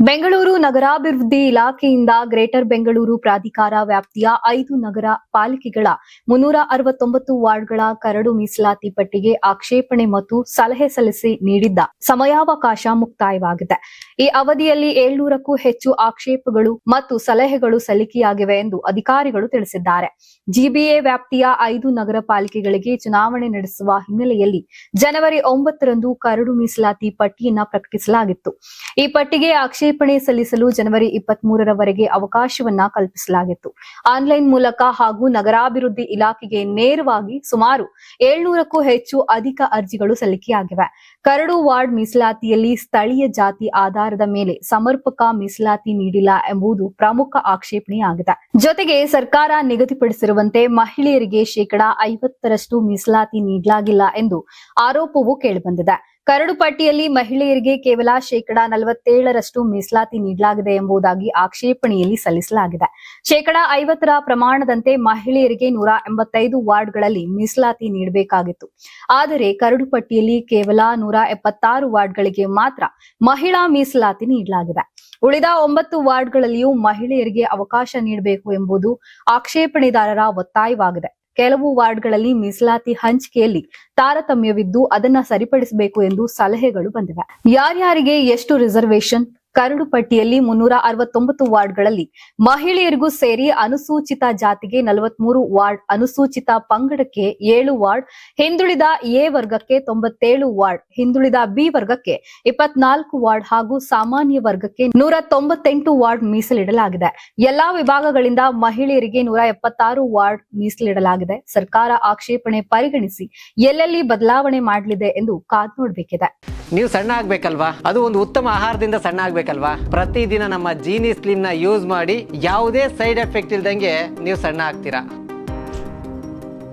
ಬೆಂಗಳೂರು ನಗರಾಭಿವೃದ್ಧಿ ಇಲಾಖೆಯಿಂದ ಗ್ರೇಟರ್ ಬೆಂಗಳೂರು ಪ್ರಾಧಿಕಾರ ವ್ಯಾಪ್ತಿಯ 5 ನಗರ ಪಾಲಿಕೆಗಳ 369 ವಾರ್ಡ್ಗಳ ಕರಡು ಮೀಸಲಾತಿ ಪಟ್ಟಿಗೆ ಆಕ್ಷೇಪಣೆ ಮತ್ತು ಸಲಹೆ ಸಲ್ಲಿಸಿ ನೀಡಿದ್ದ ಸಮಯಾವಕಾಶ ಮುಕ್ತಾಯವಾಗಿದೆ. ಈ ಅವಧಿಯಲ್ಲಿ 700ಕ್ಕೂ ಹೆಚ್ಚು ಆಕ್ಷೇಪಗಳು ಮತ್ತು ಸಲಹೆಗಳು ಸಲ್ಲಿಕೆಯಾಗಿವೆ ಎಂದು ಅಧಿಕಾರಿಗಳು ತಿಳಿಸಿದ್ದಾರೆ. ಜಿಬಿಎ ವ್ಯಾಪ್ತಿಯ 5 ನಗರ ಪಾಲಿಕೆಗಳಿಗೆ ಚುನಾವಣೆ ನಡೆಸುವ ಹಿನ್ನೆಲೆಯಲ್ಲಿ ಜನವರಿ 9ರಂದು ಕರಡು ಮೀಸಲಾತಿ ಪಟ್ಟಿಯನ್ನು ಪ್ರಕಟಿಸಲಾಗಿತ್ತು. ಈ ಪಟ್ಟಿಗೆ ಆಕ್ಷೇಪಣೆ ಸಲ್ಲಿಸಲು ಜನವರಿ 23ರವರೆಗೆ ಅವಕಾಶವನ್ನ ಕಲ್ಪಿಸಲಾಗಿತ್ತು. ಆನ್ಲೈನ್ ಮೂಲಕ ಹಾಗೂ ನಗರಾಭಿವೃದ್ಧಿ ಇಲಾಖೆಗೆ ನೇರವಾಗಿ ಸುಮಾರು 700ಕ್ಕೂ ಹೆಚ್ಚು ಅಧಿಕ ಅರ್ಜಿಗಳು ಸಲ್ಲಿಕೆಯಾಗಿವೆ. ಕರಡು ವಾರ್ಡ್ ಮೀಸಲಾತಿಯಲ್ಲಿ ಸ್ಥಳೀಯ ಜಾತಿ ಆಧಾರದ ಮೇಲೆ ಸಮರ್ಪಕ ಮೀಸಲಾತಿ ನೀಡಿಲ್ಲ ಎಂಬುದು ಪ್ರಮುಖ ಆಕ್ಷೇಪಣೆಯಾಗಿದೆ. ಜೊತೆಗೆ ಸರ್ಕಾರ ನಿಗದಿಪಡಿಸಿರುವಂತೆ ಮಹಿಳೆಯರಿಗೆ 50% ಮೀಸಲಾತಿ ನೀಡಲಾಗಿಲ್ಲ ಎಂದು ಆರೋಪವೂ ಕೇಳಿಬಂದಿದೆ. ಕರಡು ಪಟ್ಟಿಯಲ್ಲಿ ಮಹಿಳೆಯರಿಗೆ ಕೇವಲ 47% ಮೀಸಲಾತಿ ನೀಡಲಾಗಿದೆ ಎಂಬುದಾಗಿ ಆಕ್ಷೇಪಣೆಯಲ್ಲಿ ಸಲ್ಲಿಸಲಾಗಿದೆ. 50% ಪ್ರಮಾಣದಂತೆ ಮಹಿಳೆಯರಿಗೆ 185 ವಾರ್ಡ್ಗಳಲ್ಲಿ ಮೀಸಲಾತಿ ನೀಡಬೇಕಾಗಿತ್ತು. ಆದರೆ ಕರಡು ಪಟ್ಟಿಯಲ್ಲಿ ಕೇವಲ 176 ವಾರ್ಡ್ಗಳಿಗೆ ಮಾತ್ರ ಮಹಿಳಾ ಮೀಸಲಾತಿ ನೀಡಲಾಗಿದೆ. ಉಳಿದ 9 ವಾರ್ಡ್ಗಳಲ್ಲಿಯೂ ಮಹಿಳೆಯರಿಗೆ ಅವಕಾಶ ನೀಡಬೇಕು ಎಂಬುದು ಆಕ್ಷೇಪಣೆದಾರರ ಒತ್ತಾಯವಾಗಿದೆ. ಕೆಲವು ವಾರ್ಡ್ಗಳಲ್ಲಿ ಮೀಸಲಾತಿ ಹಂಚಿಕೆಯಲ್ಲಿ ತಾರತಮ್ಯವಿದ್ದು ಅದನ್ನ ಸರಿಪಡಿಸಬೇಕು ಎಂದು ಸಲಹೆಗಳು ಬಂದಿವೆ. ಯಾರ್ಯಾರಿಗೆ ಎಷ್ಟು ರಿಸರ್ವೇಶನ್? ಕರಡು ಪಟ್ಟಿಯಲ್ಲಿ 369 ವಾರ್ಡ್ಗಳಲ್ಲಿ ಮಹಿಳೆಯರಿಗೂ ಸೇರಿ ಅನುಸೂಚಿತ ಜಾತಿಗೆ 43 ವಾರ್ಡ್, ಅನುಸೂಚಿತ ಪಂಗಡಕ್ಕೆ 7 ವಾರ್ಡ್, ಹಿಂದುಳಿದ ಎ ವರ್ಗಕ್ಕೆ 97 ವಾರ್ಡ್, ಹಿಂದುಳಿದ ಬಿ ವರ್ಗಕ್ಕೆ 24 ವಾರ್ಡ್ ಹಾಗೂ ಸಾಮಾನ್ಯ ವರ್ಗಕ್ಕೆ 198 ವಾರ್ಡ್ ಮೀಸಲಿಡಲಾಗಿದೆ. ಎಲ್ಲಾ ವಿಭಾಗಗಳಿಂದ ಮಹಿಳೆಯರಿಗೆ 176 ವಾರ್ಡ್ ಮೀಸಲಿಡಲಾಗಿದೆ. ಸರ್ಕಾರ ಆಕ್ಷೇಪಣೆ ಪರಿಗಣಿಸಿ ಎಲ್ಲೆಲ್ಲಿ ಬದಲಾವಣೆ ಮಾಡಲಿದೆ ಎಂದು ಕಾದು ನೋಡಬೇಕಿದೆ. ನೀವು ಸಣ್ಣ ಆಗ್ಬೇಕಲ್ವಾ? ಅದು ಒಂದು ಉತ್ತಮ ಆಹಾರದಿಂದ ಸಣ್ಣ ಆಗ್ಬೇಕಲ್ವಾ? ಪ್ರತಿದಿನ ನಮ್ಮ ಜೀನಿ ಸ್ಲಿಮ್ ನ ಯೂಸ್ ಮಾಡಿ ಯಾವುದೇ ಸೈಡ್ ಎಫೆಕ್ಟ್ ಇಲ್ದಂಗೆ ನೀವು ಸಣ್ಣ ಆಗ್ತೀರಾ.